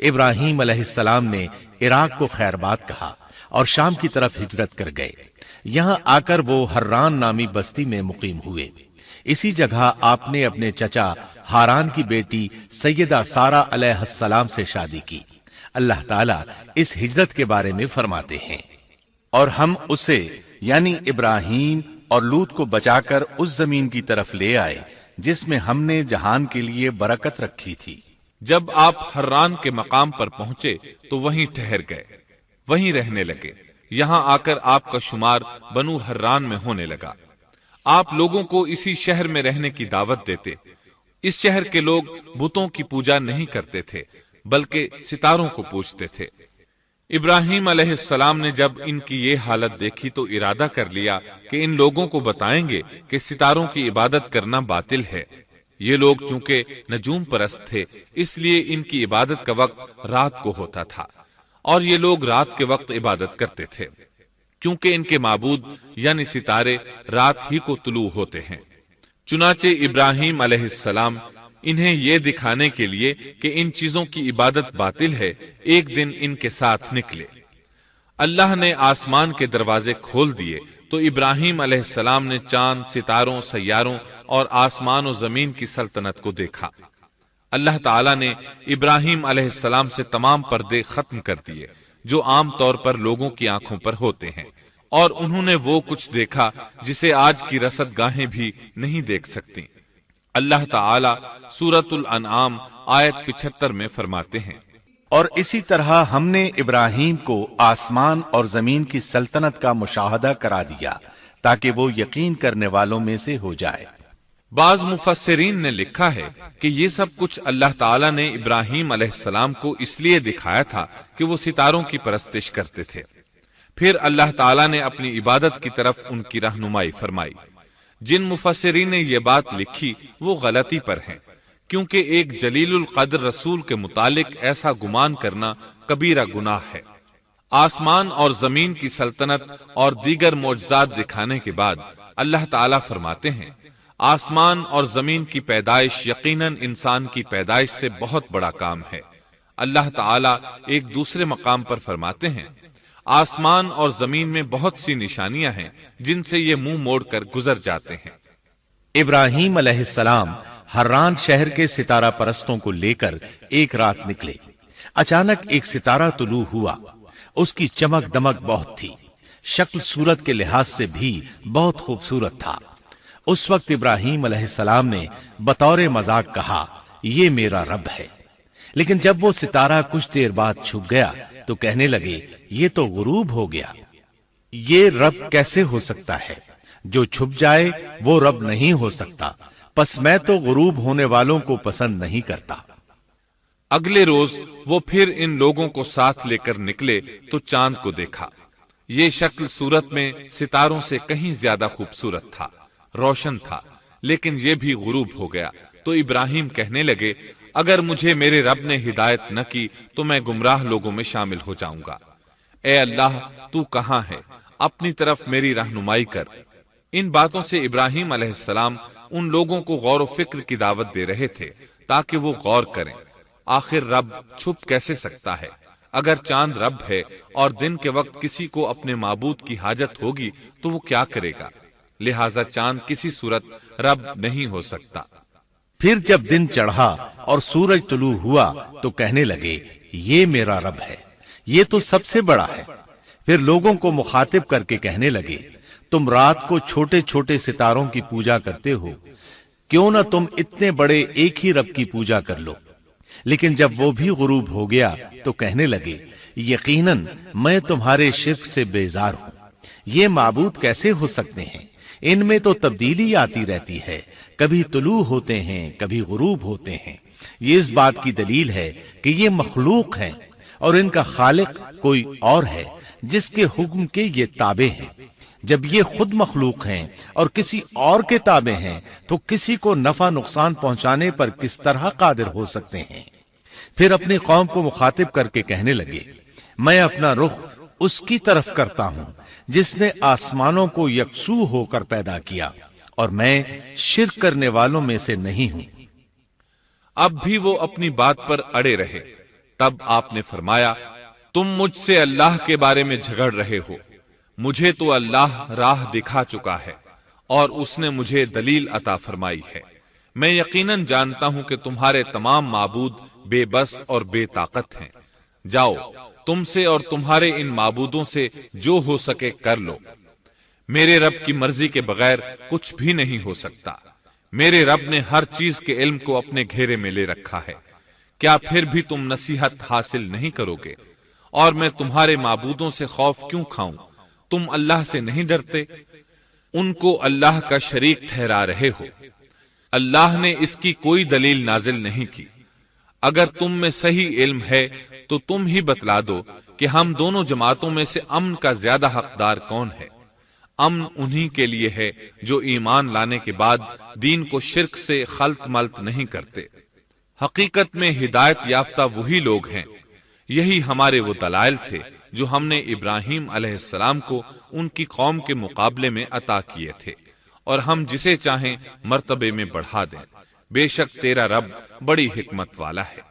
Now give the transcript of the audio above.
ابراہیم علیہ السلام نے عراق کو خیرباد کہا اور شام کی طرف ہجرت کر گئے۔ یہاں آ کر وہ حران نامی بستی میں مقیم ہوئے۔ اسی جگہ آپ نے اپنے چچا ہاران کی بیٹی سیدہ سارہ علیہ السلام سے شادی کی۔ اللہ تعالیٰ اس ہجرت کے بارے میں فرماتے ہیں، اور ہم اسے یعنی ابراہیم اور لوط کو بچا کر اس زمین کی طرف لے آئے جس میں ہم نے جہان کے لیے برکت رکھی تھی۔ جب آپ حران کے مقام پر پہنچے تو وہیں ٹھہر گئے، وہیں رہنے لگے۔ یہاں آ کر آپ کا شمار بنو حران میں ہونے لگا۔ آپ لوگوں کو اسی شہر میں رہنے کی دعوت دیتے۔ اس شہر کے لوگ بتوں کی پوجا نہیں کرتے تھے بلکہ ستاروں کو پوجتے تھے۔ ابراہیم علیہ السلام نے جب ان کی یہ حالت دیکھی تو ارادہ کر لیا کہ ان لوگوں کو بتائیں گے کہ ستاروں کی عبادت کرنا باطل ہے۔ یہ لوگ چونکہ نجوم پرست تھے اس لیے ان کی عبادت کا وقت رات کو ہوتا تھا، اور یہ لوگ رات کے وقت عبادت کرتے تھے کیونکہ ان کے معبود یعنی ستارے رات ہی کو طلوع ہوتے ہیں۔ چنانچہ ابراہیم علیہ السلام انہیں یہ دکھانے کے لیے کہ ان چیزوں کی عبادت باطل ہے ایک دن ان کے ساتھ نکلے۔ اللہ نے آسمان کے دروازے کھول دیے تو ابراہیم علیہ السلام نے چاند، ستاروں، سیاروں اور آسمان و زمین کی سلطنت کو دیکھا۔ اللہ تعالیٰ نے ابراہیم علیہ السلام سے تمام پردے ختم کر دیے جو عام طور پر لوگوں کی آنکھوں پر ہوتے ہیں، اور انہوں نے وہ کچھ دیکھا جسے آج کی رصد گاہیں بھی نہیں دیکھ سکتی۔ اللہ تعالیٰ سورۃ الانعام آیت 75 میں فرماتے ہیں، اور اسی طرح ہم نے ابراہیم کو آسمان اور زمین کی سلطنت کا مشاہدہ کرا دیا تاکہ وہ یقین کرنے والوں میں سے ہو جائے۔ بعض مفسرین نے لکھا ہے کہ یہ سب کچھ اللہ تعالیٰ نے ابراہیم علیہ السلام کو اس لیے دکھایا تھا کہ وہ ستاروں کی پرستش کرتے تھے۔ پھر اللہ تعالیٰ نے اپنی عبادت کی طرف ان کی رہنمائی فرمائی۔ جن مفسرین نے یہ بات لکھی وہ غلطی پر ہیں، کیونکہ ایک جلیل القدر رسول کے متعلق ایسا گمان کرنا کبیرہ گناہ ہے۔ آسمان اور زمین کی سلطنت اور دیگر معجزات دکھانے کے بعد اللہ تعالیٰ فرماتے ہیں، آسمان اور زمین کی پیدائش یقیناً انسان کی پیدائش سے بہت بڑا کام ہے۔ اللہ تعالیٰ ایک دوسرے مقام پر فرماتے ہیں، آسمان اور زمین میں بہت سی نشانیاں ہیں جن سے یہ منہ موڑ کر گزر جاتے ہیں۔ ابراہیم علیہ السلام حران شہر کے ستارہ پرستوں کو لے کر ایک رات نکلے۔ اچانک ایک ستارہ طلوع ہوا، اس کی چمک دمک بہت تھی، شکل صورت کے لحاظ سے بھی بہت خوبصورت تھا۔ اس وقت ابراہیم علیہ السلام نے بطور مذاق کہا، یہ میرا رب ہے۔ لیکن جب وہ ستارہ کچھ دیر بعد چھپ گیا تو کہنے لگے، یہ تو غروب ہو گیا۔ یہ رب کیسے ہو سکتا ہے؟ جو چھپ جائے وہ رب نہیں ہو سکتا، پس میں تو غروب ہونے والوں کو پسند نہیں کرتا۔ اگلے روز وہ پھر ان لوگوں کو ساتھ لے کر نکلے تو چاند کو دیکھا۔ یہ شکل صورت میں ستاروں سے کہیں زیادہ خوبصورت تھا، روشن تھا، لیکن یہ بھی غروب ہو گیا تو ابراہیم کہنے لگے، اگر مجھے میرے رب نے ہدایت نہ کی تو میں گمراہ لوگوں میں شامل ہو جاؤں گا۔ اے اللہ، تو کہاں ہے؟ اپنی طرف میری رہنمائی کر۔ ان باتوں سے ابراہیم علیہ السلام ان لوگوں کو غور و فکر کی دعوت دے رہے تھے تاکہ وہ غور کریں، آخر رب چھپ کیسے سکتا ہے؟ اگر چاند رب ہے اور دن کے وقت کسی کو اپنے معبود کی حاجت ہوگی تو وہ کیا کرے گا؟ لہذا چاند کسی صورت رب نہیں ہو سکتا۔ پھر جب دن چڑھا اور سورج طلوع ہوا تو کہنے لگے، یہ میرا رب ہے، یہ تو سب سے بڑا ہے۔ پھر لوگوں کو مخاطب کر کے کہنے لگے، تم رات کو چھوٹے چھوٹے ستاروں کی پوجا کرتے ہو، کیوں نہ تم اتنے بڑے ایک ہی رب کی پوجا کر لو۔ لیکن جب وہ بھی غروب ہو گیا تو کہنے لگے، یقیناً میں تمہارے شرک سے بیزار ہوں۔ یہ معبود کیسے ہو سکتے ہیں؟ ان میں تو تبدیلی آتی رہتی ہے، کبھی طلوع ہوتے ہیں کبھی غروب ہوتے ہیں۔ یہ اس بات کی دلیل ہے کہ یہ مخلوق ہیں اور ان کا خالق کوئی اور ہے جس کے حکم کے یہ تابع ہیں۔ جب یہ خود مخلوق ہیں اور کسی اور کے تابع ہیں تو کسی کو نفع نقصان پہنچانے پر کس طرح قادر ہو سکتے ہیں؟ پھر اپنی قوم کو مخاطب کر کے کہنے لگے، میں اپنا رخ اس کی طرف کرتا ہوں جس نے آسمانوں کو یکسو ہو کر پیدا کیا، اور میں شرک کرنے والوں میں سے نہیں ہوں۔ اب بھی وہ اپنی بات پر اڑے رہے۔ تب آپ نے فرمایا تم مجھ سے اللہ کے بارے میں جھگڑ رہے ہو، مجھے تو اللہ راہ دکھا چکا ہے اور اس نے مجھے دلیل عطا فرمائی ہے۔ میں یقیناً جانتا ہوں کہ تمہارے تمام معبود بے بس اور بے طاقت ہیں۔ جاؤ تم سے اور تمہارے ان معبودوں سے جو ہو سکے کر لو، میرے رب کی مرضی کے بغیر کچھ بھی نہیں ہو سکتا۔ میرے رب نے ہر چیز کے علم کو اپنے گھیرے میں لے رکھا ہے، کیا پھر بھی تم نصیحت حاصل نہیں کرو گے؟ اور میں تمہارے معبودوں سے خوف کیوں کھاؤں؟ تم اللہ سے نہیں ڈرتے؟ ان کو اللہ کا شریک ٹھہرا رہے ہو۔ اللہ نے اس کی کوئی دلیل نازل نہیں کی۔ اگر تم میں صحیح علم ہے تو تم ہی بتلا دو کہ ہم دونوں جماعتوں میں سے امن کا زیادہ حقدار کون ہے۔ امن انہی کے لیے ہے جو ایمان لانے کے بعد دین کو شرک سے خلط ملط نہیں کرتے۔ حقیقت میں ہدایت یافتہ وہی لوگ ہیں۔ یہی ہمارے وہ دلائل تھے جو ہم نے ابراہیم علیہ السلام کو ان کی قوم کے مقابلے میں عطا کیے تھے، اور ہم جسے چاہیں مرتبے میں بڑھا دیں۔ بے شک تیرا رب بڑی حکمت والا ہے۔